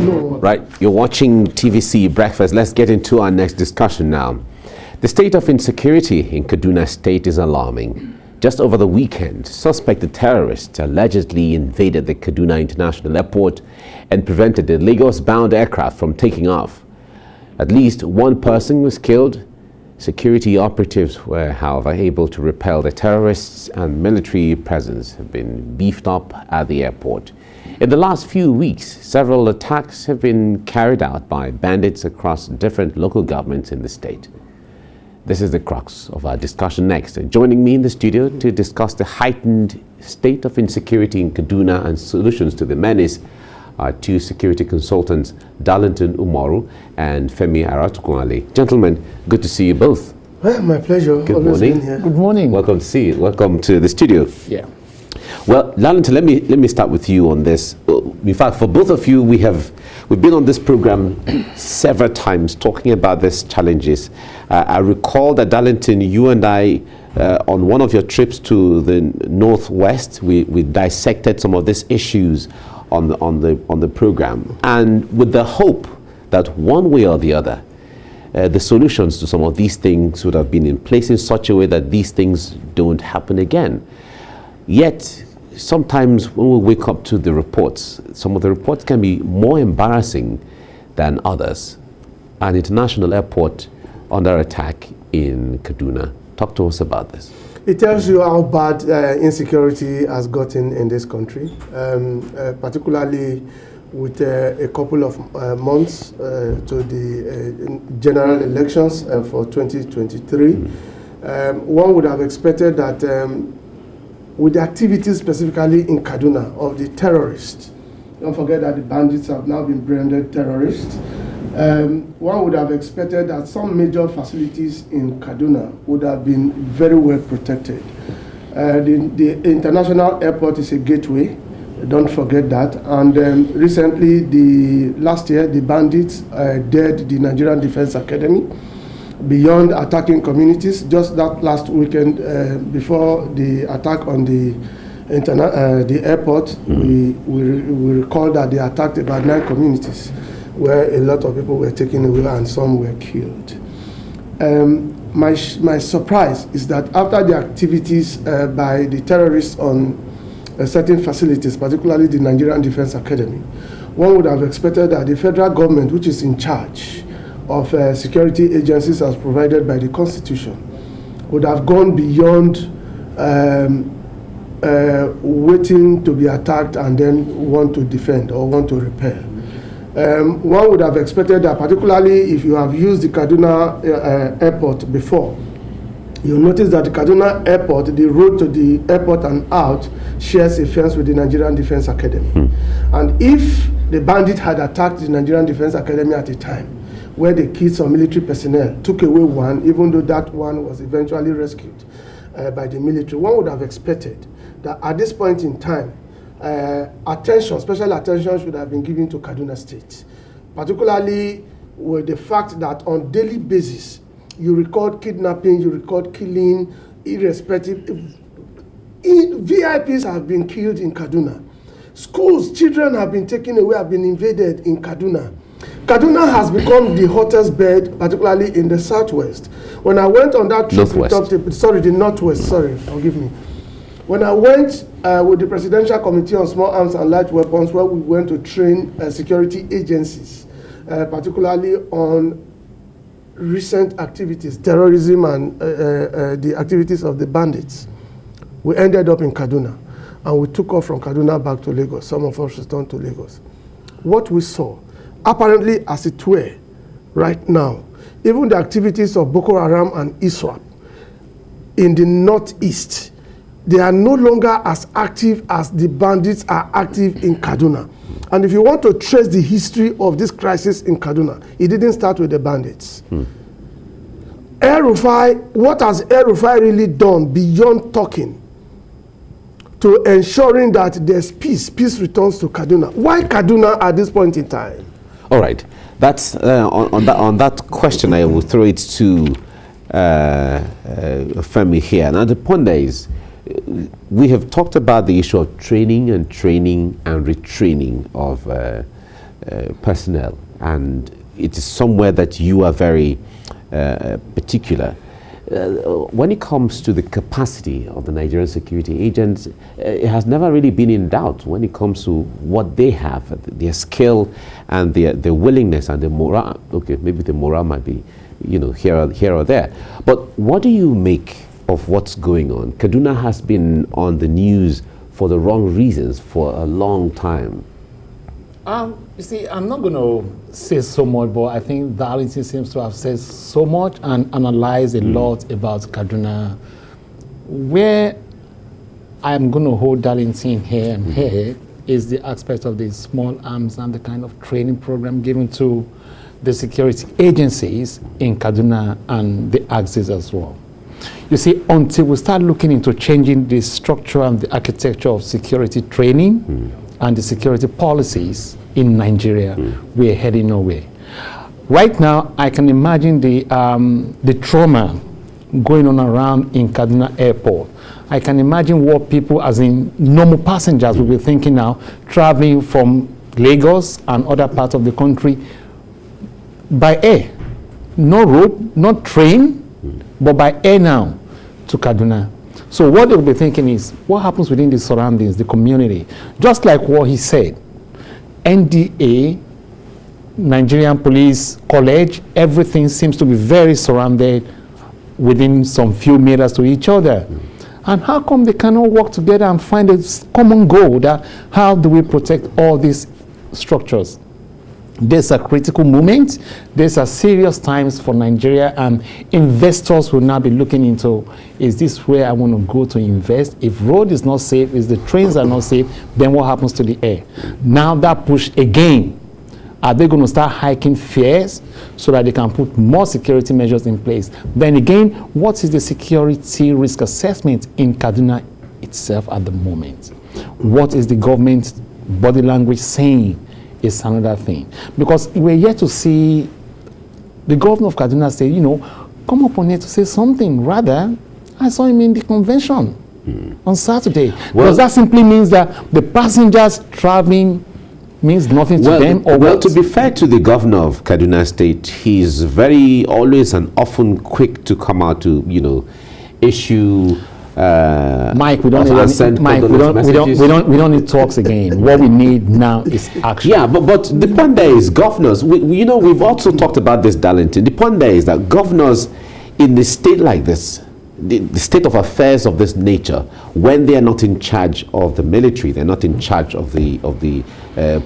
No. Right, you're watching TVC Breakfast. Let's get into our next discussion now. The state of insecurity in Kaduna State is alarming. Just over the weekend, suspected terrorists allegedly invaded the Kaduna International Airport and prevented the Lagos-bound aircraft from taking off. At least one person was killed. Security operatives were, however, able to repel the terrorists, and military presence have been beefed up at the airport. In the last few weeks, several attacks have been carried out by bandits across different local governments in the state. This is the crux of our discussion next. Joining me in the studio to discuss the heightened state of insecurity in Kaduna and solutions to the menace are two security consultants, Darlington Umaru and Femi Aratukunale. Gentlemen, good to see you both. Well, my pleasure. Good morning. Good morning. Welcome to see you. Welcome to the studio. Yeah. Well, Darlington, let me start with you on this. In fact, for both of you, we've been on this program several times talking about these challenges. I recall that, Darlington, you and I, on one of your trips to the Northwest, we dissected some of these issues on the program, and with the hope that one way or the other, the solutions to some of these things would have been in place in such a way that these things don't happen again. Yet, sometimes when we wake up to the reports, some of the reports can be more embarrassing than others. An international airport under attack in Kaduna. Talk to us about this. It tells you how bad insecurity has gotten in this country, particularly with a couple of months to the general elections for 2023. One would have expected that with the activities specifically in Kaduna of the terrorists, don't forget that the bandits have now been branded terrorists, one would have expected that some major facilities in Kaduna would have been very well protected. The international airport is a gateway, don't forget that. And recently, last year, the bandits dared the Nigerian Defense Academy beyond attacking communities. Just that last weekend, before the attack on the airport, we recall that they attacked about 9 communities, where a lot of people were taken away and some were killed. My surprise is that after the activities by the terrorists on certain facilities, particularly the Nigerian Defense Academy, one would have expected that the federal government, which is in charge of security agencies as provided by the Constitution, would have gone beyond waiting to be attacked and then want to defend or want to repel. One would have expected that, particularly if you have used the Kaduna airport before, you'll notice that the Kaduna airport, the road to the airport and out, shares a fence with the Nigerian Defense Academy. And if the bandit had attacked the Nigerian Defense Academy at a time where they killed some military personnel, took away one, even though that one was eventually rescued by the military, one would have expected that at this point in time, special attention should have been given to Kaduna State, particularly with the fact that on daily basis, you record kidnapping, you record killing, irrespective. VIPs have been killed in Kaduna. Schools, children have been taken away, have been invaded in Kaduna. Kaduna has become the hottest bed, particularly in the southwest. When I went on that trip, the northwest, forgive me. When I went with the Presidential Committee on Small Arms and Light Weapons, where we went to train security agencies, particularly on recent activities, terrorism and the activities of the bandits, we ended up in Kaduna. And we took off from Kaduna back to Lagos. Some of us returned to Lagos. What we saw, apparently as it were, right now, even the activities of Boko Haram and ISWAP in the northeast, they are no longer as active as the bandits are active in Kaduna. And if you want to trace the history of this crisis in Kaduna, it didn't start with the bandits. What has El-Rufai really done beyond talking to ensuring that there's peace returns to Kaduna? Why Kaduna at this point in time? All right, that's on that question. I will throw it to Femi here. Now the point there is, we have talked about the issue of training and retraining of personnel, and it is somewhere that you are very particular. When it comes to the capacity of the Nigerian security agents, it has never really been in doubt when it comes to what they have, their skill and their willingness and the morale. Okay, maybe the morale might be, here or there. But what do you make of what's going on? Kaduna has been on the news for the wrong reasons for a long time. You see, I'm not going to say so much, but I think Darlington seems to have said so much and analyzed a lot about Kaduna. Where I'm going to hold Darlington here and here is the aspect of the small arms and the kind of training program given to the security agencies in Kaduna and the axis as well. You see, until we start looking into changing the structure and the architecture of security training and the security policies in Nigeria, we're heading nowhere. Right now, I can imagine the trauma going on around in Kaduna Airport. I can imagine what people, as in normal passengers, will be thinking now, traveling from Lagos and other parts of the country by air. No road, not train, but by air now to Kaduna. So what they'll be thinking is, what happens within the surroundings, the community? Just like what he said, NDA, Nigerian Police College, everything seems to be very surrounded within some few meters to each other. And how come they cannot work together and find a common goal that how do we protect all these structures? These are critical moments. These are serious times for Nigeria, and investors will now be looking into, is this where I want to go to invest? If road is not safe, if the trains are not safe, then what happens to the air? Now that push again, are they going to start hiking fares so that they can put more security measures in place? Then again, what is the security risk assessment in Kaduna itself at the moment? What is the government body language saying? Is another thing, because we're yet to see the governor of Kaduna say, come up on here to say something. Rather, I saw him in the convention on Saturday. Well, because that simply means that the passengers traveling means nothing to them. Or well, to be fair to the governor of Kaduna State, he's very always and often quick to come out to issue. Mike, we don't need talks again. What we need now is action. Yeah, but the point there is governors. We've also talked about this, Darlington. The point there is that governors in the state like this, the state of affairs of this nature, when they are not in charge of the military, they're not in charge of the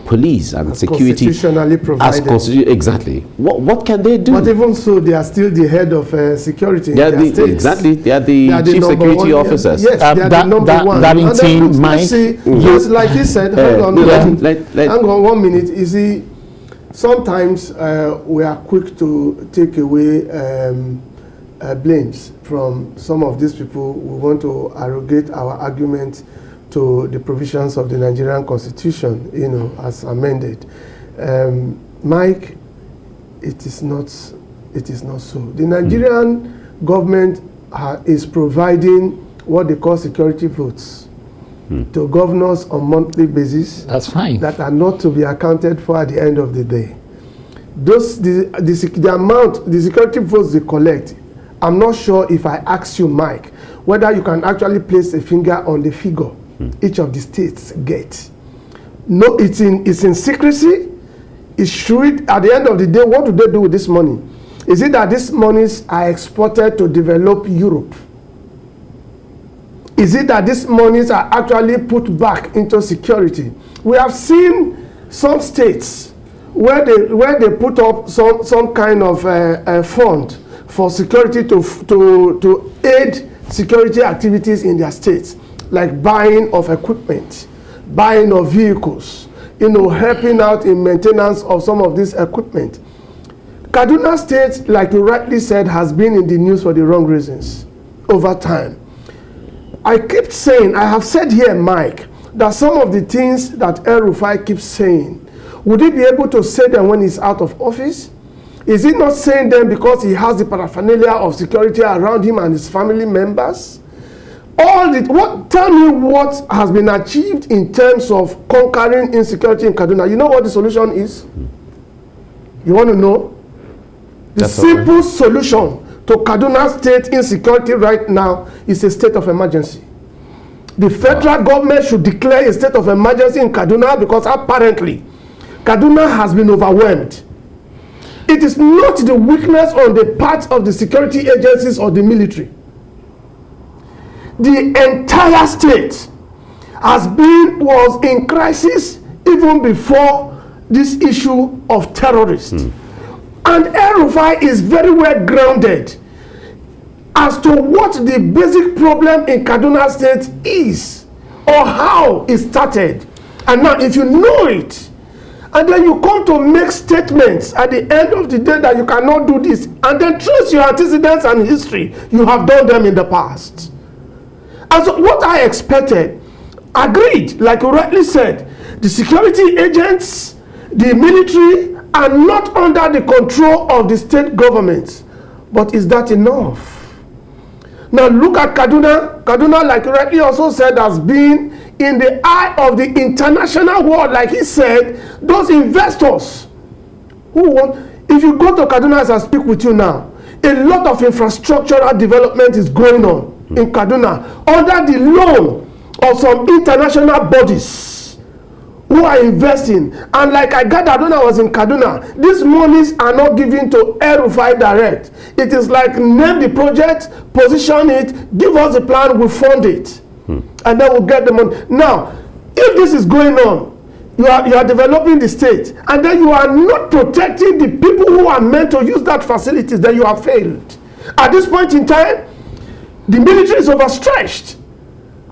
police and as security. Constitutionally provided. Exactly. What can they do? But even so, they are still the head of security in their states. Exactly. They are the chief security officers. Yes, they are the number one. Darlington, Mike. Yes, like he said, hang on 1 minute. You see, sometimes we are quick to take away blames from some of these people who want to arrogate our argument to the provisions of the Nigerian Constitution, as amended. Mike, it is not so. The Nigerian government is providing what they call security votes to governors on monthly basis. That's fine. That are not to be accounted for at the end of the day. The amount, the security votes they collect, I'm not sure if I ask you, Mike, whether you can actually place a finger on the figure each of the states get. No, it's in secrecy. It's shrewd. At the end of the day, what do they do with this money? Is it that these monies are exported to develop Europe? Is it that these monies are actually put back into security? We have seen some states where they put up some kind of fund for security to aid security activities in their states, like buying of equipment, buying of vehicles, helping out in maintenance of some of this equipment. Kaduna State, like you rightly said, has been in the news for the wrong reasons over time. I keep saying, I have said here, Mike, that some of the things that El Rufai keeps saying, would he be able to say them when he's out of office? Is he not saying them because he has the paraphernalia of security around him and his family members? Tell me what has been achieved in terms of conquering insecurity in Kaduna. You know what the solution is? You want to know? The simple solution to Kaduna State insecurity right now is a state of emergency. The federal government should declare a state of emergency in Kaduna because apparently Kaduna has been overwhelmed. It is not the weakness on the part of the security agencies or the military. The entire state was in crisis even before this issue of terrorists. And El-Rufai is very well grounded as to what the basic problem in Kaduna State is or how it started. And now if you know it, and then you come to make statements at the end of the day that you cannot do this, and then trace your antecedents and history, you have done them in the past. And so what I expected, agreed, like you rightly said, the security agents, the military are not under the control of the state governments. But is that enough? Now look at Kaduna. Kaduna, like you rightly also said, has been in the eye of the international world. Like he said, those investors who want, if you go to Kaduna as I speak with you now, a lot of infrastructural development is going on in Kaduna under the loan of some international bodies who are investing. And like I gathered when I was in Kaduna, these monies are not given to El-Rufai direct. It is like name the project, position it, give us a plan, we fund it. And then we'll get the money. Now, if this is going on, you are developing the state, and then you are not protecting the people who are meant to use that facilities, then you have failed. At this point in time, the military is overstretched.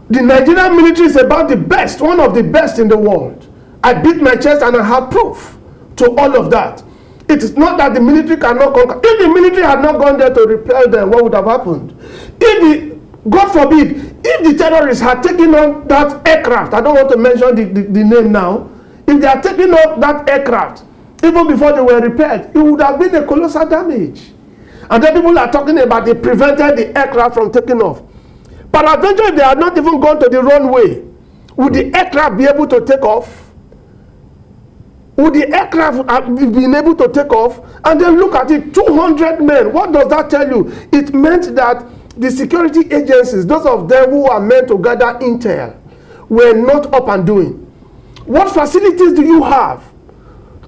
The Nigerian military is about the best, one of the best in the world. I beat my chest and I have proof to all of that. It is not that the military cannot conquer. If the military had not gone there to repel them, what would have happened? God forbid, if the terrorists had taken on that aircraft, I don't want to mention the name now, if they had taken on that aircraft, even before they were repaired, it would have been a colossal damage. And then people are talking about they prevented the aircraft from taking off. But eventually, if they had not even gone to the runway, would the aircraft be able to take off? Would the aircraft have been able to take off? And then look at it, 200 men. What does that tell you? It meant that the security agencies, those of them who are meant to gather intel, were not up and doing. What facilities do you have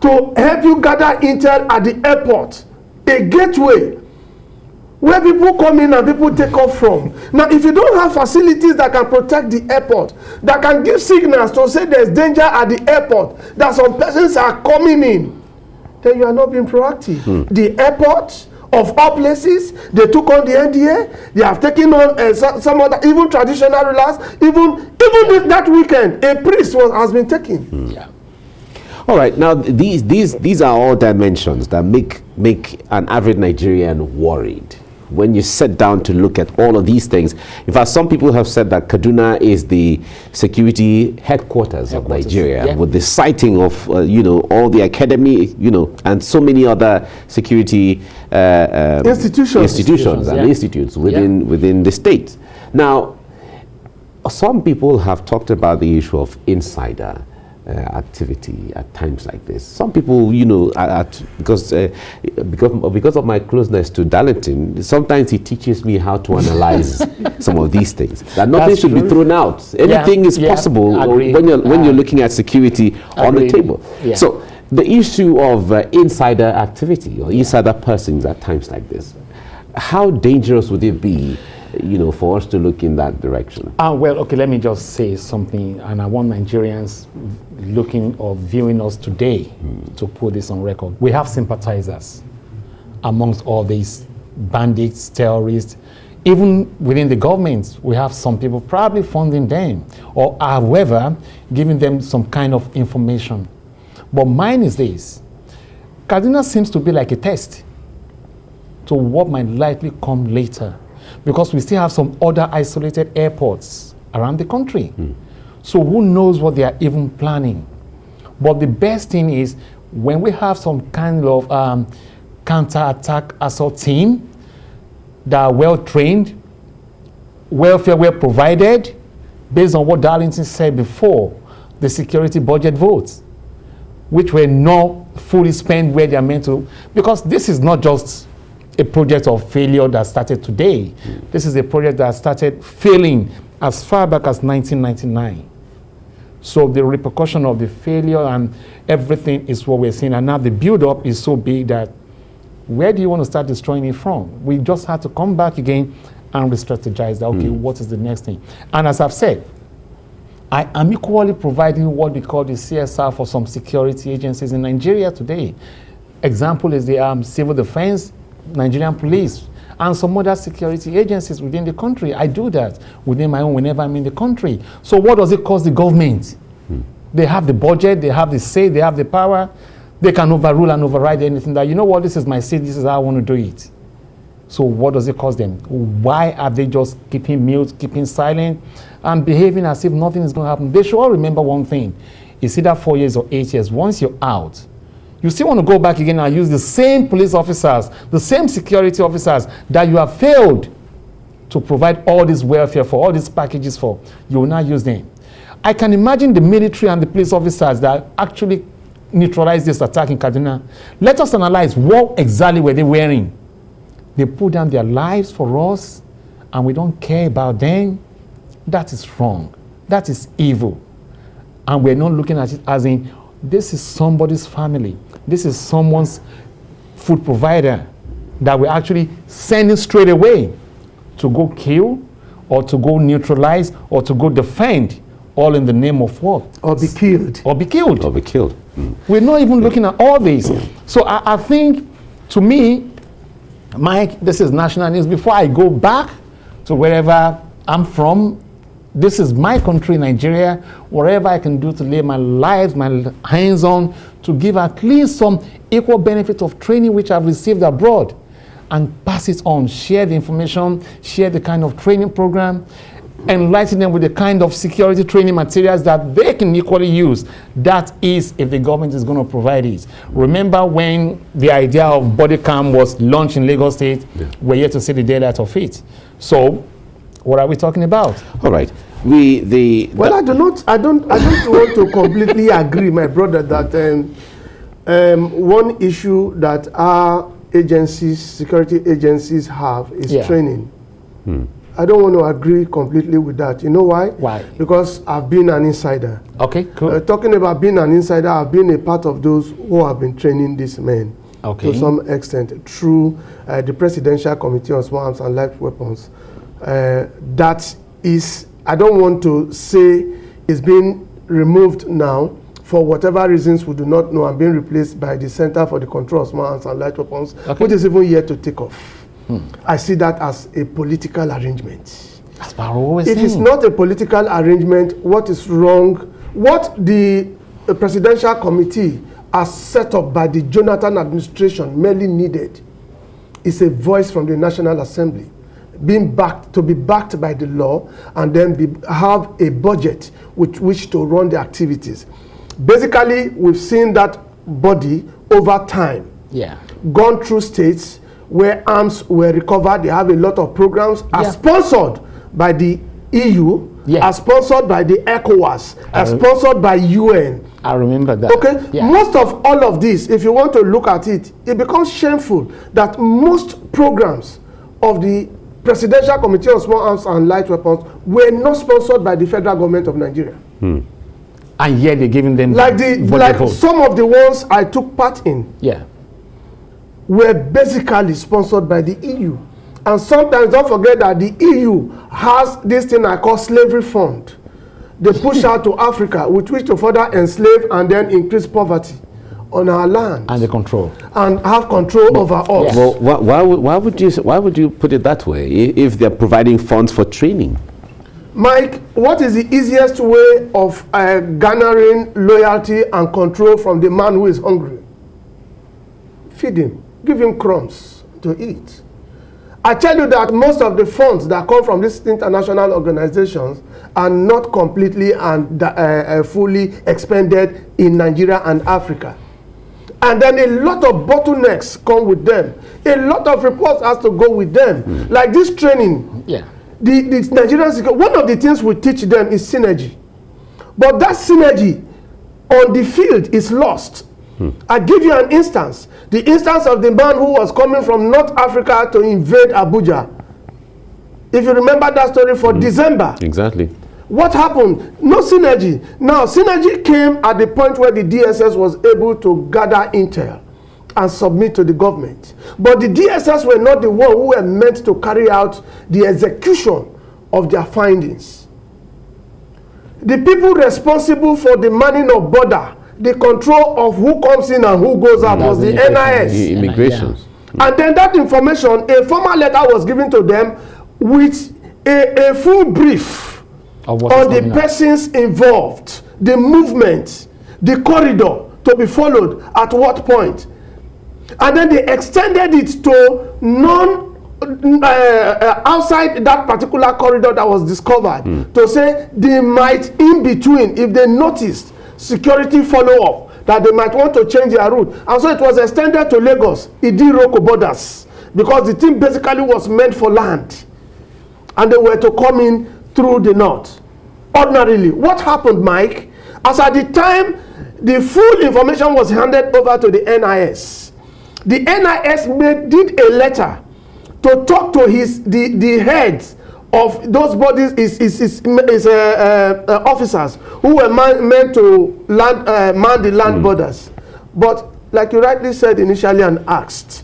to help you gather intel at the airport? A gateway where people come in and people take off from. Now, if you don't have facilities that can protect the airport, that can give signals to say there's danger at the airport, that some persons are coming in, then you are not being proactive. The airport, of all places, they took on the NDA. They have taken on some other, even traditional rulers. Even that weekend, a priest has been taken. Yeah. All right. Now these are all dimensions that make an average Nigerian worried. When you sit down to look at all of these things, in fact, some people have said that Kaduna is the security headquarters of Nigeria, with the siting of all the academy, and so many other security institutions and institutes within the state. Now, some people have talked about the issue of insider activity at times like this. Some people, because of my closeness to Darlington, sometimes he teaches me how to analyze some of these things. That nothing should be thrown out. Anything is possible when you're looking at security on the table. So the issue of insider activity or insider persons at times like this, how dangerous would it be, for us to look in that direction? Well, okay, let me just say something, and I want Nigerians looking or viewing us today to put this on record. We have sympathizers amongst all these bandits, terrorists. Even within the government, we have some people probably funding them, or however, giving them some kind of information. But mine is this: Kaduna seems to be like a test to what might likely come later, because we still have some other isolated airports around the country. So who knows what they are even planning. But the best thing is when we have some kind of counter-attack assault team that are well-trained, welfare were provided based on what Darlington said before, the security budget votes, which were not fully spent where they are meant to. Because this is not just a project of failure that started today. This is a project that started failing as far back as 1999. So the repercussion of the failure and everything is what we're seeing. And now the build-up is so big that where do you want to start destroying it from? We just have to come back again and re-strategize that, okay, what is the next thing? And as I've said, I am equally providing what we call the CSR for some security agencies in Nigeria today. Example is the civil defense, Nigerian police, and some other security agencies within the country. I do that within my own whenever I'm in the country. So what does it cost the government? They have the budget, they have the say, they have the power. They can overrule and override anything that, you know what, this is my seat, this is how I want to do it. So what does it cost them? Why are they just keeping mute, keeping silent, and behaving as if nothing is going to happen? They should all remember one thing. It's either 4 years or 8 years. Once you're out, you still want to go back again and use the same police officers, the same security officers that you have failed to provide all this welfare for, all these packages for. You will not use them. I can imagine the military and the police officers that actually neutralized this attack in Kaduna. Let us analyze what exactly were they wearing. They put down their lives for us, and we don't care about them. That is wrong. That is evil. And we're not looking at it as in, this is somebody's family. This is someone's food provider that we're actually sending straight away to go kill, or to go neutralize, or to go defend, all in the name of what? Or be killed. Or be killed. Or be killed. We're not even looking at all this. So I think, to me, Mike, this is national news. Before I go back to wherever I'm from, this is my country, Nigeria. Whatever I can do to lay my life, my hands on, to give at least some equal benefit of training which I've received abroad, and pass it on, share the information, share the kind of training program, enlighten them with the kind of security training materials that they can equally use. That is, if the government is going to provide it. Remember when the idea of body cam was launched in Lagos State? Yeah. We're yet to see the daylight of it. So, what are we talking about? All right. Well, I don't want to completely agree, my brother, that one issue that our agencies, security agencies have is training. I don't want to agree completely with that. You know why? Why? Because I've been an insider. Okay, cool. Talking about being an insider, I've been a part of those who have been training these men to some extent through the Presidential Committee on Small Arms and Light Weapons. That is, I don't want to say it's been removed now for whatever reasons we do not know, and being replaced by the Center for the Control of Small Arms and Light Weapons, which is even yet to take off. I see that as a political arrangement. That's what I always If it's not a political arrangement, what is wrong? What the Presidential Committee as set up by the Jonathan administration merely needed is a voice from the National Assembly, being backed, to be backed by the law, and then have a budget with which to run the activities. Basically, we've seen that body over time gone through states where arms were recovered. They have a lot of programs are sponsored by the EU, are sponsored by the ECOWAS, are sponsored by UN. I remember that. Okay, most of all of this, if you want to look at it, it becomes shameful that most programs of the Presidential Committee on Small Arms and Light Weapons were not sponsored by the federal government of Nigeria. And yet they're giving them like some of the ones I took part in. Were basically sponsored by the EU. And sometimes don't forget that the EU has this thing I call slavery fund. They push out to Africa with which to further enslave and then increase poverty on our land. And the control. And have control over us. Well, why would you put it that way if they're providing funds for training? Mike, what is the easiest way of garnering loyalty and control from the man who is hungry? Feed him. Give him crumbs to eat. I tell you that most of the funds that come from these international organizations are not completely and fully expended in Nigeria and Africa. And then a lot of bottlenecks come with them. A lot of reports has to go with them. Like this training. the Nigerian security, one of the things we teach them is synergy. But that synergy on the field is lost. I give you an instance. The instance of the man who was coming from North Africa to invade Abuja. If you remember that story for December. Exactly. What happened? No synergy. Now, synergy came at the point where the DSS was able to gather intel and submit to the government. But the DSS were not the one who were meant to carry out the execution of their findings. The people responsible for the manning of border, the control of who comes in and who goes out was the NIS. Immigration. And then that information, a formal letter was given to them with a full brief on the persons involved, the movement, the corridor to be followed at what point. And then they extended it to outside that particular corridor that was discovered to say they might in between, if they noticed security follow-up, that they might want to change their route. And so it was extended to Lagos, Idiroko borders, because the thing basically was meant for land. And they were to come in through the north. Ordinarily, what happened, Mike, as at the time the full information was handed over to the NIS, the NIS did a letter to talk to the heads of those bodies, officers who were meant to man the land borders. But like you rightly said initially and asked,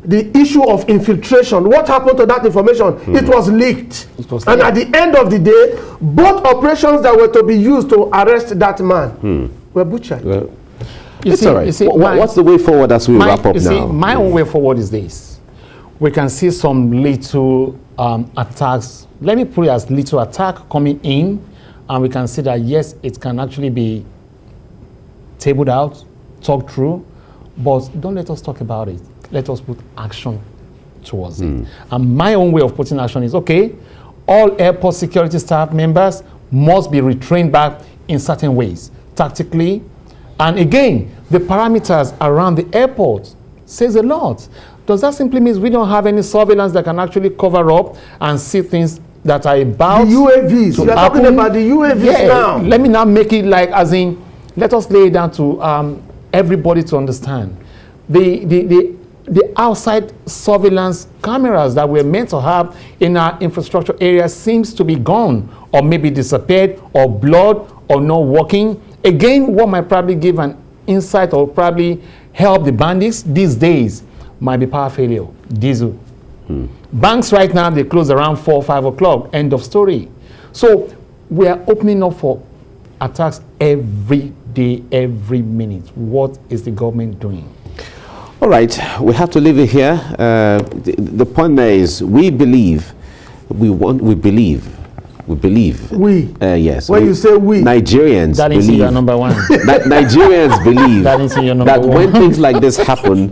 the issue of infiltration, what happened to that information? It was leaked. And at the end of the day, both operations that were to be used to arrest that man were butchered. Well, it's all right. What's the way forward as we wrap up now? My own way forward is this. We can see some little attacks. Let me put it as little attack coming in, and we can see that, yes, it can actually be tabled out, talked through, but don't let us talk about it. Let us put action towards it. And my own way of putting action is, okay, all airport security staff members must be retrained back in certain ways, tactically. And again, the parameters around the airport says a lot. Does that simply mean we don't have any surveillance that can actually cover up and see things that are about the UAVs? You're talking about the UAVs now. Let me now make it like, as in, let us lay it down to everybody to understand. The outside surveillance cameras that we're meant to have in our infrastructure area seems to be gone, or maybe disappeared, or blurred, or not working. Again, what might probably give an insight or probably help the bandits these days might be power failure, diesel. Banks right now, they close around 4 or 5 o'clock, end of story. So we are opening up for attacks every day, every minute. What is the government doing? All right, we have to leave it here. The point there is, we believe. Yes. When you say we, Nigerians that believe. That is your number one. Nigerians believe that when things like this happen,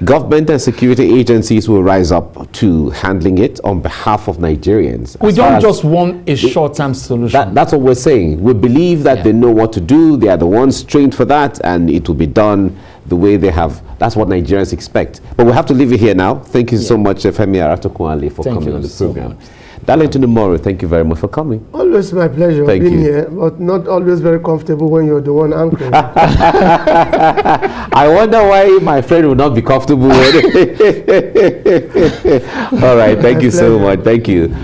government and security agencies will rise up to handling it on behalf of Nigerians. We don't just want a short-term solution. That's what we're saying. We believe that they know what to do. They are the ones trained for that, and it will be done the way they have. That's what Nigerians expect. But we have to leave it here now. Thank you so much, Femi Aratokunle, for coming on the program. Darlington Tomorrow, thank you very much for coming. Always my pleasure being here, but not always very comfortable when you're the one anchoring. I wonder why my friend will not be comfortable with it. All right, thank you so much. Thank you.